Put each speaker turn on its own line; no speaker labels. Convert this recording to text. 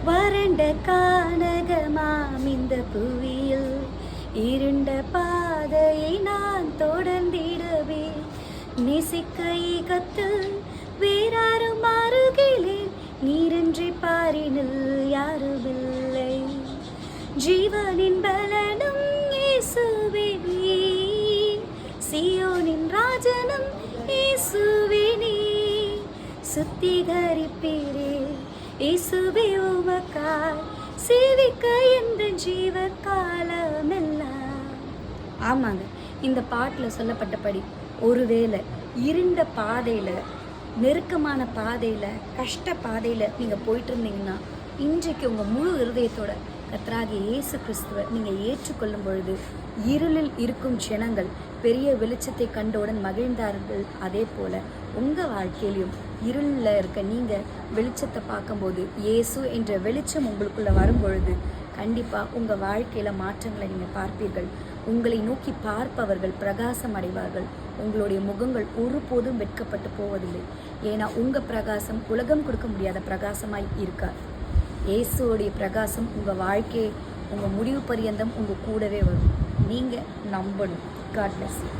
வறண்ட கானகமாம் இந்த புவியில் இருண்ட பாதையை நான் தொடர்ந்திடவே நேசிக்க கத்து வேறாரும் அருகிலே நீரின்றி பாரினில் யாருமில்லை. ஜீவனின் பலனும் இயேசுவே நீர், சீயோனின் ராஜனும் இயேசுவே நீர். சுத்திகரிப்பீரே இயேசுவே உமக்காய் சேவிக்க எந்த ஜீவ காலமெல்லாம். ஆமாங்க, இந்த பாட்டில் சொல்லப்பட்டபடி ஒருவேளை இருண்ட பாதையில், நெருக்கமான பாதையில், கஷ்ட பாதையில் நீங்கள் போயிட்டு இருந்தீங்கன்னா இன்றைக்கு உங்கள் முழு இருதயத்தோட கர்த்தராகிய இயேசு கிறிஸ்துவை நீங்கள் ஏற்றுக்கொள்ளும் பொழுது இருளில் இருக்கும் ஜனங்கள் பெரிய வெளிச்சத்தை கண்டவுடன் மகிழ்ந்தார்கள். அதே போல் உங்கள் வாழ்க்கையிலையும் இருளில் இருக்க நீங்கள் வெளிச்சத்தை பார்க்கும்போது இயேசு என்ற வெளிச்சம் உங்களுக்குள்ளே வரும்பொழுது கண்டிப்பாக உங்கள் வாழ்க்கையில் மாற்றங்களை நீங்கள் பார்ப்பீர்கள். உங்களை நோக்கி பார்ப்பவர்கள் பிரகாசம் அடைவார்கள். உங்களுடைய முகங்கள் ஒருபோதும் வெட்கப்பட்டு போவதில்லை. ஏன்னா உங்கள் பிரகாசம் உலகம் கொடுக்க முடியாத பிரகாசமாய் இருக்காது. இயேசுவோடைய பிரகாசம் உங்கள் வாழ்க்கையை உங்கள் முடிவு பரியந்தம் உங்கள் கூடவே வரும். நீங்கள் நம்பணும். God bless you.